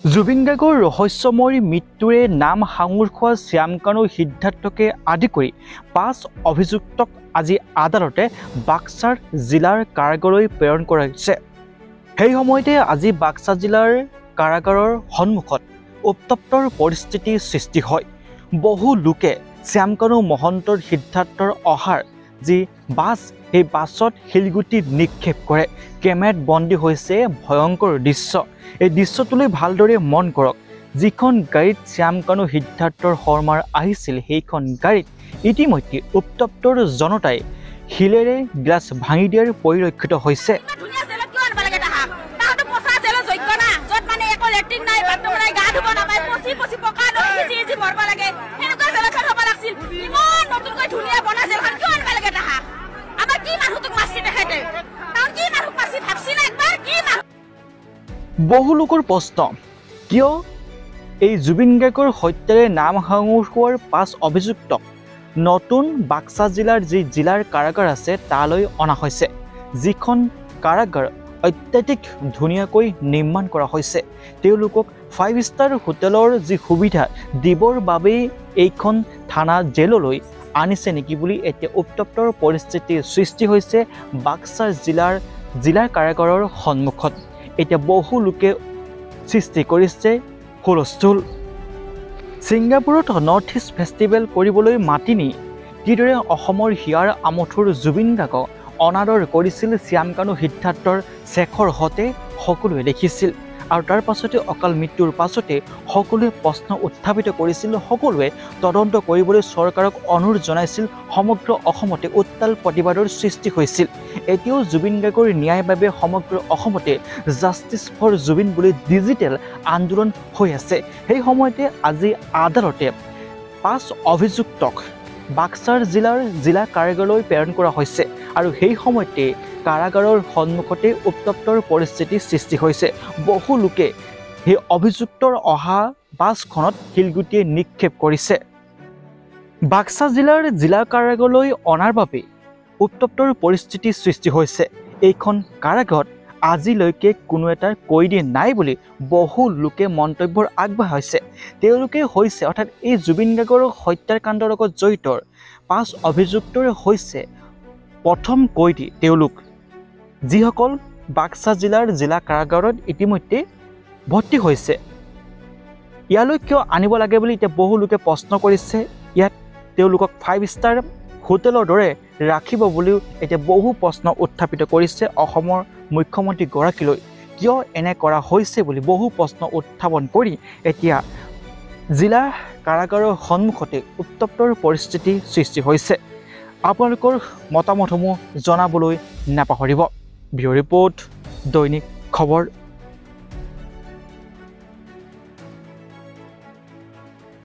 জুবিন গাৰ্গৰ ৰহস্যময় মৃত্যুৰে নাম সাঙুৰ খোৱা শ্যামকানু সিদ্ধাৰ্থকে আদি কৰি ৫ অভিযুক্তক আজি আদালতে বাক্সাৰ জিলাৰ কাৰাগাৰলৈ প্ৰেৰণ কৰা হৈছে। সেই সময়তে আজি বাক্সা জিলাৰ কাৰাগাৰৰ সন্মুখত উত্তপ্তৰ পৰিস্থিতিৰ সৃষ্টি হয়। বহু লোকে শ্যামকানু মহন্তৰ সিদ্ধাৰ্থৰ অহাৰ যি বাছ, সেই বাছত শিলগুটি নিক্ষেপ কৰে। কেমেৰাত বন্দী হৈছে ভয়ংকৰ দৃশ্য। এই দৃশ্যটোলৈ ভালদৰে মন কৰক। যিখন গাড়ীত শ্যামকানু সিদ্ধাৰ্থৰ শৰ্মাৰ আহিছিল, সেইখন গাড়ীত ইতিমধ্যে উত্তপ্তৰ জনতাই শিলেৰে গ্লাছ ভাঙি দিয়াৰ পৰিলক্ষিত হৈছে। বহু লোকৰ প্ৰশ্ন, কিয় এই জুবিন গাৰ্গৰ হত্যাৰে নাম সাঙুৰ খোৱাৰ ৫ অভিযুক্তক নতুন বাক্সা জিলাৰ যি জিলাৰ কাৰাগাৰ আছে তালৈ অনা হৈছে। যিখন কাৰাগাৰ অত্যাধিক ধুনীয়াকৈ নিৰ্মাণ কৰা হৈছে। তেওঁলোকক 5 ষ্টাৰ হোটেলৰ যি সুবিধা দিবৰ বাবেই এইখন থানা জেললৈ আনিছে নেকি বুলি এতিয়া উত্তপ্তৰ পৰিস্থিতিৰ সৃষ্টি হৈছে বাক্সাৰ জিলাৰ কাৰাগাৰৰ সন্মুখত। এতিয়া বহু লোকে সৃষ্টি কৰিছে হুলস্থুল। ছিংগাপুৰত নৰ্থ ইষ্ট ফেষ্টিভেল কৰিবলৈ মাতি নি কিদৰে অসমৰ হিয়াৰ আমঠুৰ জুবিন গাৰ্গক অনাদৰ কৰিছিল শ্যামকানু সিদ্ধাৰ্থৰ শেষৰ সকলোৱে দেখিছিল। আৰু তাৰ পাছতে অকাল মৃত্যুৰ পাছতে সকলোৱে প্ৰশ্ন উত্থাপিত কৰিছিল। সকলোৱে তদন্ত কৰিবলৈ চৰকাৰক অনুৰোধ জনাইছিল। সমগ্ৰ অসমতে উত্তাল প্ৰতিবাদৰ সৃষ্টি হৈছিল। এতিয়াও জুবিন গাৰ্গৰ ন্যায়ৰ বাবে সমগ্ৰ অসমতে জাষ্টিছ ফৰ জুবিন বুলি ডিজিটেল আন্দোলন হৈ আছে। সেই সময়তে আজি আদালতে ৫ অভিযুক্তক বাক্সাৰ জিলা কাৰাগাৰলৈ প্ৰেৰণ কৰা হৈছে। আৰু সেই সময়তে কাৰাগাৰৰ সন্মুখতে উত্তপ্তৰ পৰিস্থিতিৰ সৃষ্টি হৈছে। বহু লোকে সেই অভিযুক্তৰ অহা বাছখনত শিলগুটিয়ে নিক্ষেপ কৰিছে। বাক্সা জিলা কাৰাগাৰলৈ অনাৰ বাবে উত্তপ্তৰ পৰিস্থিতিৰ সৃষ্টি হৈছে। এইখন কাৰাগাৰত আজিলৈকে কোনো এটা কয়দী নাই বুলি বহু লোকে মন্তব্য আগবঢ়াইছে। তেওঁলোকে হৈছে অৰ্থাৎ এই জুবিন গাৰ্গৰ হত্যাকাণ্ডৰ লগত জড়িত ৫ অভিযুক্তৰ হৈছে প্ৰথম কয়দী তেওঁলোক, যিসকল বাক্সা জিলা কাৰাগাৰত ইতিমধ্যে ভৰ্তি হৈছে। ইয়ালৈ কিয় আনিব লাগে বুলি এতিয়া বহু লোকে প্ৰশ্ন কৰিছে। ইয়াত তেওঁলোকক 5 ষ্টাৰ হোটেলৰ দৰে ৰাখিব বুলিও এতিয়া বহু প্ৰশ্ন উত্থাপিত কৰিছে অসমৰ মুখ্যমন্ত্ৰীগৰাকীলৈ। কিয় এনে কৰা হৈছে বুলি বহু প্ৰশ্ন উত্থাপন কৰি এতিয়া জিলা কাৰাগাৰৰ সন্মুখতে উত্তপ্তৰ পৰিস্থিতিৰ সৃষ্টি হৈছে। আপোনালোকৰ মতামতসমূহ জনাবলৈ নাপাহৰিব। ব্যুৰ ৰিপৰ্ট, দৈনিক খবৰ।